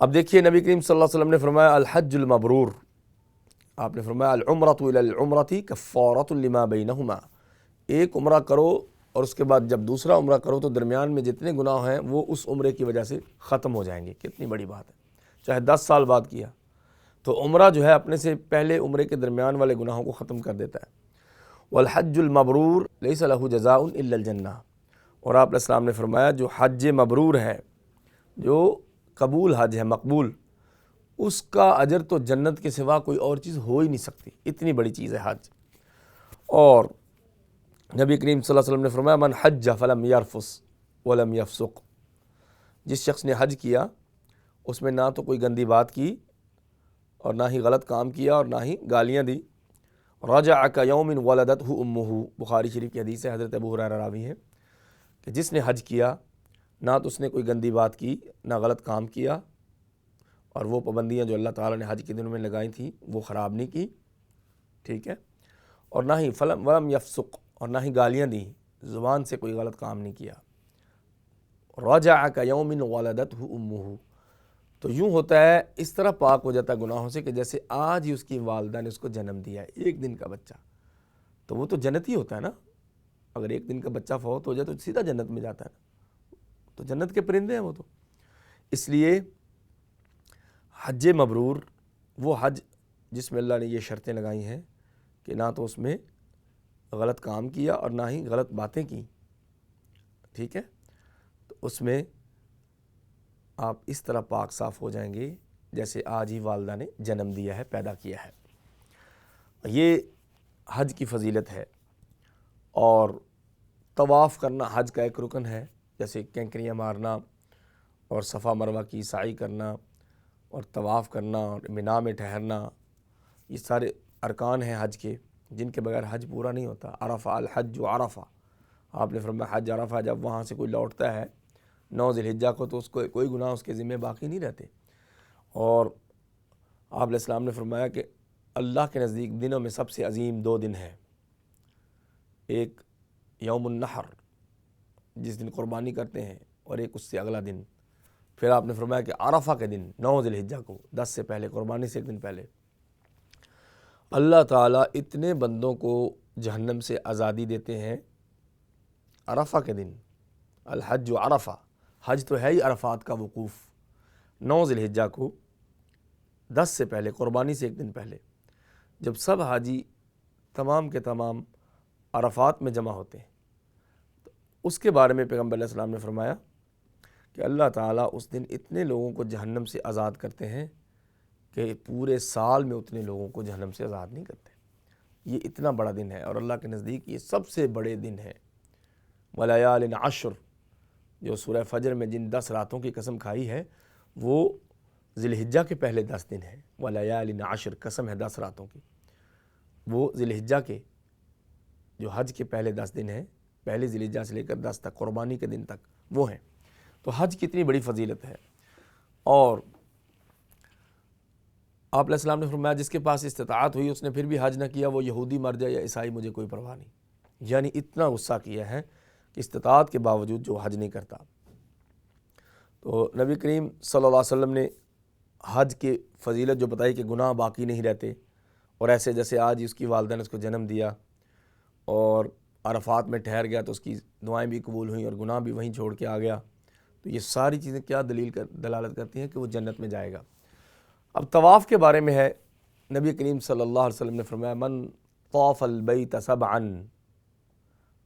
اب دیکھیے نبی کریم صلی اللہ علیہ وسلم نے فرمایا الحج المبرور، آپ نے فرمایا العمرۃ الی العمرۃ کفارۃ لما بینہما، ایک عمرہ کرو اور اس کے بعد جب دوسرا عمرہ کرو تو درمیان میں جتنے گناہ ہیں وہ اس عمرے کی وجہ سے ختم ہو جائیں گے۔ کتنی بڑی بات ہے، چاہے 10 سال بعد کیا تو عمرہ جو ہے اپنے سے پہلے عمرے کے درمیان والے گناہوں کو ختم کر دیتا ہے۔ والحج المبرور لیس لہ جزاء الا الجنہ، اور آپ علیہ السلام نے فرمایا جو حج مبرور ہے، جو قبول حج ہے، مقبول، اس کا اجر تو جنت کے سوا کوئی اور چیز ہو ہی نہیں سکتی، اتنی بڑی چیز ہے حج۔ اور نبی کریم صلی اللہ علیہ وسلم نے فرمایا من حج فلم یرفث ولم یفسق، جس شخص نے حج کیا اس میں نہ تو کوئی گندی بات کی اور نہ ہی غلط کام کیا اور نہ ہی گالیاں دی، رجع کیوم ولدتہ امہ، بخاری شریف کی حدیث ہے، حضرت ابو ہریرہ راوی ہیں کہ جس نے حج کیا نہ تو اس نے کوئی گندی بات کی نہ غلط کام کیا، اور وہ پابندیاں جو اللہ تعالیٰ نے حج کے دنوں میں لگائی تھیں وہ خراب نہیں کی، ٹھیک ہے، اور نہ ہی ولم یفسق، اور نہ ہی گالیاں دیں، زبان سے کوئی غلط کام نہیں کیا، رجع کیوم ولدتہ امہ، تو یوں ہوتا ہے اس طرح پاک ہو جاتا ہے گناہوں سے کہ جیسے آج ہی اس کی والدہ نے اس کو جنم دیا ہے، ایک دن کا بچہ، تو وہ تو جنت ہی ہوتا ہے نا، اگر ایک دن کا بچہ فوت ہو جائے تو سیدھا جنت میں جاتا ہے نا، تو جنت کے پرندے ہیں وہ تو۔ اس لیے حج مبرور وہ حج جس میں اللہ نے یہ شرطیں لگائی ہیں کہ نہ تو اس میں غلط کام کیا اور نہ ہی غلط باتیں کی، ٹھیک ہے، تو اس میں آپ اس طرح پاک صاف ہو جائیں گے جیسے آج ہی والدہ نے جنم دیا ہے، پیدا کیا ہے۔ یہ حج کی فضیلت ہے۔ اور طواف کرنا حج کا ایک رکن ہے، جیسے کینکریاں مارنا اور صفا مروہ کی سعی کرنا اور طواف کرنا اور منا میں ٹھہرنا، یہ سارے ارکان ہیں حج کے جن کے بغیر حج پورا نہیں ہوتا۔ عرفہ الحج عرفہ، آپ نے فرمایا حج عرفہ، جب وہاں سے کوئی لوٹتا ہے 9 ذی الحجہ کو تو اس کو کوئی گناہ اس کے ذمہ باقی نہیں رہتے۔ اور آپ علیہ السلام نے فرمایا کہ اللہ کے نزدیک دنوں میں سب سے عظیم 2 دن ہیں، ایک یوم النحر جس دن قربانی کرتے ہیں، اور ایک اس سے اگلا دن، پھر آپ نے فرمایا کہ عرفہ کے دن 9 ذی الحجہ کو، 10 سے پہلے، قربانی سے ایک دن پہلے، اللہ تعالیٰ اتنے بندوں کو جہنم سے آزادی دیتے ہیں عرفہ کے دن۔ الحج عرفہ، حج تو ہے ہی عرفات کا وقوف، 9 ذی الحجہ کو 10 سے پہلے، قربانی سے ایک دن پہلے، جب سب حاجی تمام کے تمام عرفات میں جمع ہوتے ہیں، تو اس کے بارے میں پیغمبر علیہ السلام نے فرمایا کہ اللہ تعالیٰ اس دن اتنے لوگوں کو جہنم سے آزاد کرتے ہیں کہ پورے سال میں اتنے لوگوں کو جہنم سے آزاد نہیں کرتے۔ یہ اتنا بڑا دن ہے اور اللہ کے نزدیک یہ سب سے بڑے دن ہے۔ وَلَيَالٍ عَشْرٍ، جو سورہ فجر میں جن 10 راتوں کی قسم کھائی ہے وہ ذی الحجہ کے پہلے 10 دن ہیں۔ وَلَيَالٍ عَشْرٍ، قسم ہے 10 راتوں کی، وہ ذی الحجہ کے جو حج کے پہلے 10 دن ہیں، پہلے ذی الحجہ سے لے کر 10 تک، قربانی کے دن تک وہ ہیں۔ تو حج کتنی بڑی فضیلت ہے۔ اور آپ علیہ السلام نے فرمایا جس کے پاس استطاعت ہوئی اس نے پھر بھی حج نہ کیا، وہ یہودی مر جائے یا عیسائی، مجھے کوئی پرواہ نہیں، یعنی اتنا غصہ کیا ہے کہ استطاعت کے باوجود جو حج نہیں کرتا۔ تو نبی کریم صلی اللہ علیہ وسلم نے حج کی فضیلت جو بتائی کہ گناہ باقی نہیں رہتے، اور ایسے جیسے آج اس کی والدہ نے اس کو جنم دیا اور عرفات میں ٹھہر گیا تو اس کی دعائیں بھی قبول ہوئیں اور گناہ بھی وہیں چھوڑ کے آ گیا، تو یہ ساری چیزیں کیا دلالت کرتی ہیں کہ وہ جنت میں جائے گا۔ اب طواف کے بارے میں ہے، نبی کریم صلی اللہ علیہ وسلم نے فرمایا من طاف البیت سبعا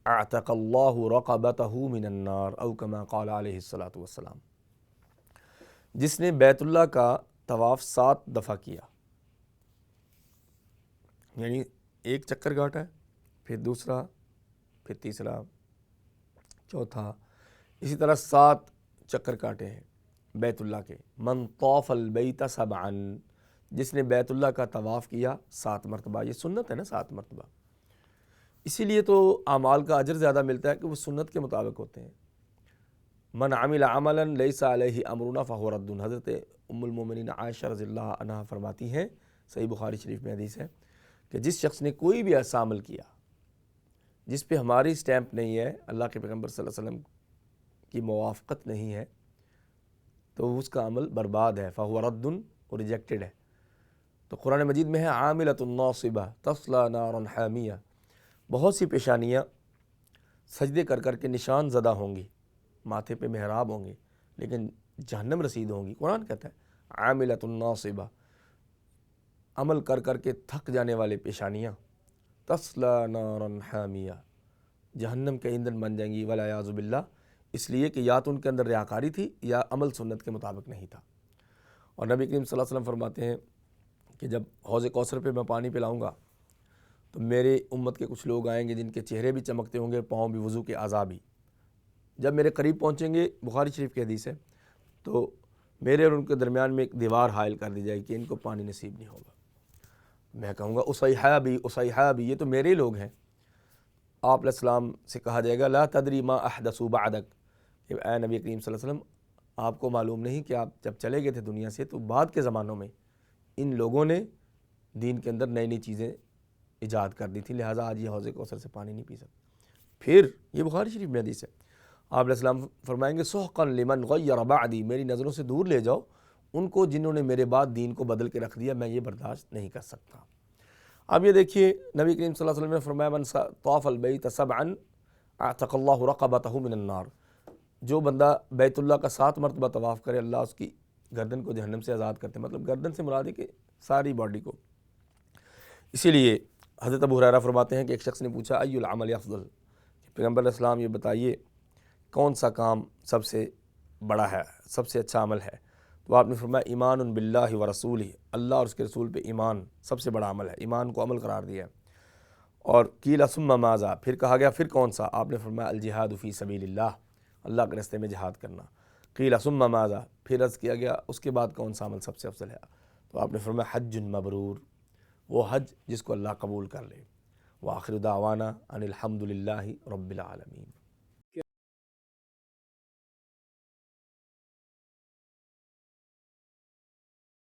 اعتق اللہ رقبتہ من النار، او کما قال علیہ الصلاۃ والسلام، جس نے بیت اللہ کا طواف 7 دفعہ کیا، یعنی ایک چکر کاٹا ہے، پھر دوسرا، پھر تیسرا، چوتھا، اسی طرح 7 چکر کاٹے ہیں بیت اللہ کے۔ من طاف البیت سبعا، جس نے بیت اللہ کا طواف کیا 7 مرتبہ، یہ سنت ہے نا 7 مرتبہ، اسی لیے تو اعمال کا اجر زیادہ ملتا ہے کہ وہ سنت کے مطابق ہوتے ہیں۔ من عمل عملا لیس علیہ امرنا فہو رد، حضرت ام المومنین عائشہ رضی اللہ عنہا فرماتی ہیں، صحیح بخاری شریف میں حدیث ہے، کہ جس شخص نے کوئی بھی ایسا عمل کیا جس پہ ہماری سٹیمپ نہیں ہے، اللہ کے پیغمبر صلی اللہ علیہ وسلم کی موافقت نہیں ہے، تو اس کا عمل برباد ہے، فہو رد اور ریجیکٹڈ ہے۔ تو قرآن مجید میں ہے عاملۃ ناصبہ تصلی نارا حامیہ، بہت سی پیشانیاں سجدے کر کر کے نشان زدہ ہوں گی، ماتھے پہ محراب ہوں گے، لیکن جہنم رسید ہوں گی۔ قرآن کہتا ہے عاملۃ ناصبہ، عمل کر کر کے تھک جانے والے پیشانیاں، تصلی نارا حامیہ، جہنم کے ایندھن بن جائیں گی، والعیاذ باللہ، اس لیے کہ یا تو ان کے اندر ریاکاری تھی یا عمل سنت کے مطابق نہیں تھا۔ اور نبی کریم صلی اللہ علیہ وسلم فرماتے ہیں کہ جب حوض کوثر پہ میں پانی پلاؤں گا تو میرے امت کے کچھ لوگ آئیں گے جن کے چہرے بھی چمکتے ہوں گے، پاؤں بھی، وضو کے اعضاء بھی۔ جب میرے قریب پہنچیں گے، بخاری شریف کی حدیث ہے، تو میرے اور ان کے درمیان میں ایک دیوار حائل کر دی جائے گی کہ ان کو پانی نصیب نہیں ہوگا۔ میں کہوں گا اصیحابی اصیحابی، یہ تو میرے لوگ ہیں۔ آپ علیہ السلام سے کہا جائے گا لا تدری ما احدثوا بعدک، کہ اے نبی کریم صلی اللہ علیہ وسلم، آپ کو معلوم نہیں کہ آپ جب چلے گئے تھے دنیا سے تو بعد کے زمانوں میں ان لوگوں نے دین کے اندر نئی نئی چیزیں ایجاد کر دی تھی، لہٰذا آج یہ حوض کوثر سے پانی نہیں پی سکتے۔ پھر یہ بخاری شریف میں حدیث ہے، آپ علیہ السلام فرمائیں گے سحقا لمن غیر بعدی، میری نظروں سے دور لے جاؤ ان کو جنہوں نے میرے بعد دین کو بدل کے رکھ دیا، میں یہ برداشت نہیں کر سکتا۔ اب یہ دیکھیے نبی کریم صلی اللہ علیہ وسلم نے فرمایا من طاف البیت سبعا اعتق اللہ رقبتہ من النار، جو بندہ بیت اللہ کا 7 مرتبہ طواف کرے، اللہ اس کی گردن کو جہنم سے آزاد کرتے ہیں، مطلب گردن سے مراد ہے کہ ساری باڈی کو۔ اسی لیے حضرت ابو ہریرہ فرماتے ہیں کہ ایک شخص نے پوچھا ای العمل افضل، کہ پیغمبر علیہ السلام یہ بتائیے کون سا کام سب سے بڑا ہے، سب سے اچھا عمل ہے؟ تو آپ نے فرمایا ایمان باللہ و رسولہ، اللہ اور اس کے رسول پہ ایمان سب سے بڑا عمل ہے، ایمان کو عمل قرار دیا ہے۔ اور قیل ثم ماذا، پھر کہا گیا پھر کون سا؟ آپ نے فرمایا الجہاد فی سبیل اللہ، اللہ کے راستے میں جہاد کرنا۔ قیل ثم ماذا، پھر عرض کیا گیا اس کے بعد کون سا عمل سب سے افضل ہے؟ تو آپ نے فرمایا حج مبرور، وہ حج جس کو اللہ قبول کر لے۔ وآخر دعوانا ان الحمد للہ رب العالمین۔